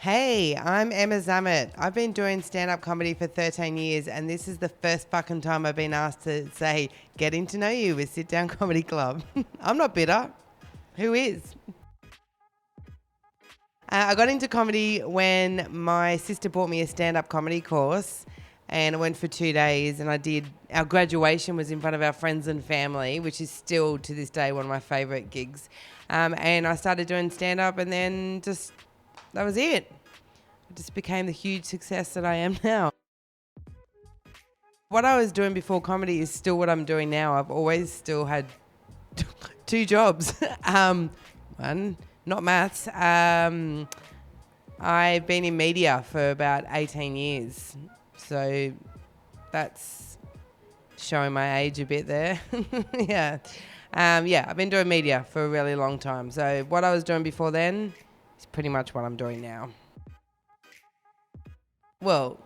Hey, I'm Emma Zammit. I've been doing stand-up comedy for 13 years, and this is the first fucking time I've been asked to say, getting to know you with Sit Down Comedy Club. I'm not bitter. Who is? I got into comedy when my sister bought me a stand-up comedy course, and I went for 2 days, and our graduation was in front of our friends and family, which is still to this day one of my favourite gigs. And I started doing stand-up, and then that was it. It just became the huge success that I am now. What I was doing before comedy is still what I'm doing now. I've always still had two jobs. One, not maths. I've been in media for about 18 years. So that's showing my age a bit there. Yeah. I've been doing media for a really long time. So what I was doing before then is pretty much what I'm doing now. Well,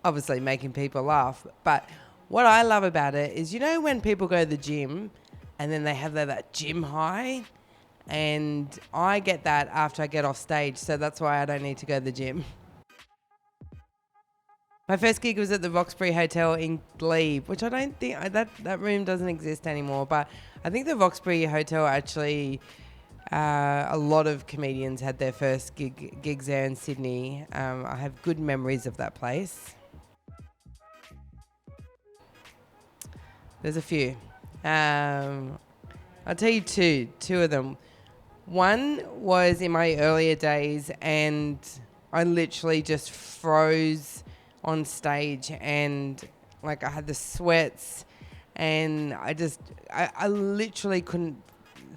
obviously making people laugh. But what I love about it is, when people go to the gym and then they have that gym high, and I get that after I get off stage. So that's why I don't need to go to the gym. My first gig was at the Roxbury Hotel in Glebe, which I don't think that room doesn't exist anymore. But I think the Roxbury Hotel actually, a lot of comedians had their first gigs there in Sydney. I have good memories of that place. There's a few. I'll tell you two of them. One was in my earlier days, and I literally just froze on stage, and I had the sweats, and I literally couldn't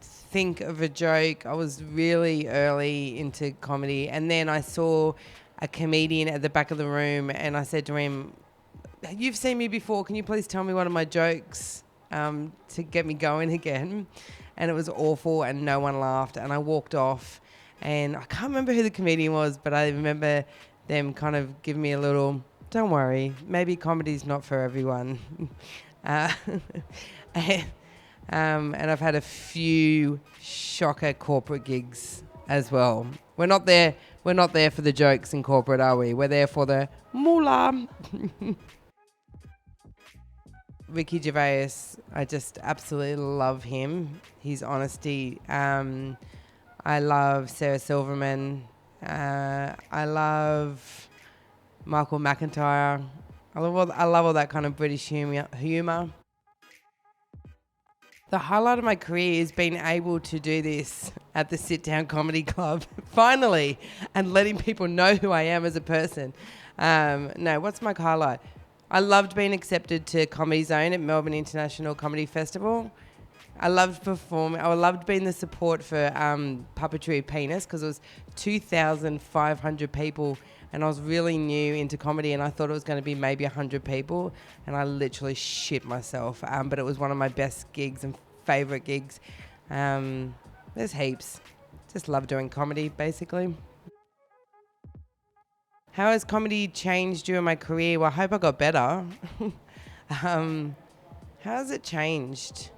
think of a joke. I was really early into comedy, and then I saw a comedian at the back of the room, and I said to him, "You've seen me before, can you please tell me one of my jokes to get me going again?" And it was awful, and no one laughed, and I walked off, and I can't remember who the comedian was, but I remember them kind of giving me a little, "Don't worry, maybe comedy's not for everyone." And I've had a few shocker corporate gigs as well. We're not there for the jokes in corporate, are we? We're there for the moolah. Ricky Gervais, I just absolutely love him. His honesty. I love Sarah Silverman. I love Michael McIntyre. I love all that kind of British humour. The highlight of my career is being able to do this at the Sit Down Comedy Club, finally, and letting people know who I am as a person. What's my highlight? I loved being accepted to Comedy Zone at Melbourne International Comedy Festival. I loved performing. I loved being the support for Puppetry Penis, because it was 2,500 people, and I was really new into comedy, and I thought it was going to be maybe 100 people, and I literally shit myself. But it was one of my best gigs and favourite gigs. There's heaps. Just love doing comedy, basically. How has comedy changed during my career? Well, I hope I got better. How has it changed?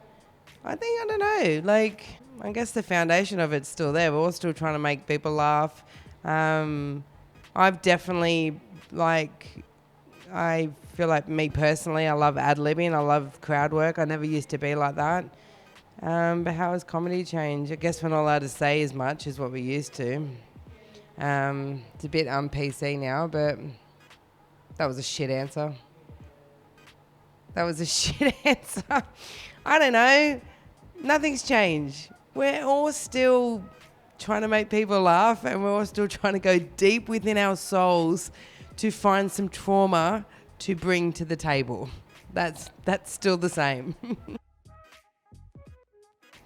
I don't know. I guess the foundation of it's still there. We're all still trying to make people laugh. I've definitely, I feel like me personally, I love ad-libbing. I love crowd work. I never used to be like that. But how has comedy changed? I guess we're not allowed to say as much as what we used to. It's a bit un-PC now, but that was a shit answer. I don't know. Nothing's changed. We're all still trying to make people laugh, and we're all still trying to go deep within our souls to find some trauma to bring to the table. That's still the same.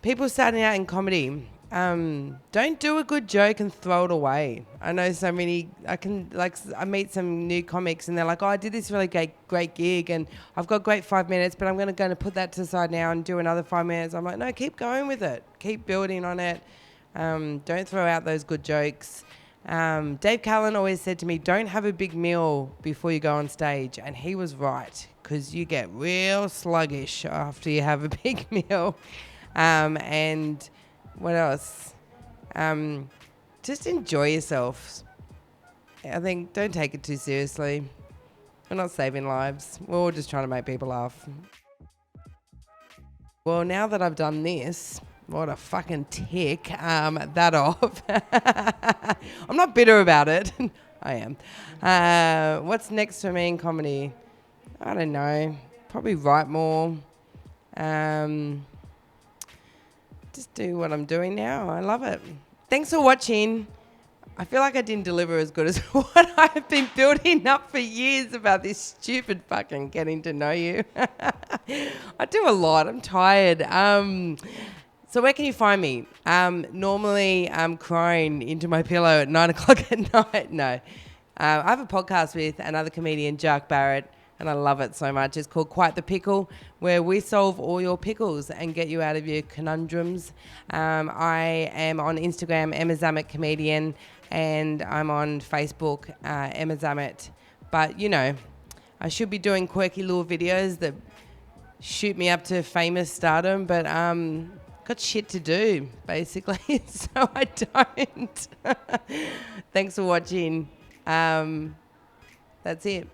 People starting out in comedy, don't do a good joke and throw it away. I know so many, I meet some new comics, and they're like, "Oh, I did this really great gig, and I've got great 5 minutes, but I'm going to put that to the side now and do another 5 minutes." I'm like, no, keep going with it. Keep building on it. Don't throw out those good jokes. Dave Callan always said to me, "Don't have a big meal before you go on stage." And he was right, because you get real sluggish after you have a big meal. And what else? Just enjoy yourself. I think don't take it too seriously. We're not saving lives. We're all just trying to make people laugh. Well, now that I've done this, what a fucking tick, that off. I'm not bitter about it. I am. What's next for me in comedy? I don't know. Probably write more. Just do what I'm doing now. I love it. Thanks for watching. I feel like I didn't deliver as good as what I've been building up for years about this stupid fucking getting to know you. I do a lot. I'm tired. So where can you find me? Normally I'm crying into my pillow at 9 o'clock at night. No. I have a podcast with another comedian, Jack Barrett, and I love it so much. It's called Quite the Pickle, where we solve all your pickles and get you out of your conundrums. I am on Instagram, Emma Zammit Comedian, and I'm on Facebook, Emma Zammit. But, you know, I should be doing quirky little videos that shoot me up to famous stardom, but got shit to do, basically, so I don't. Thanks for watching. That's it.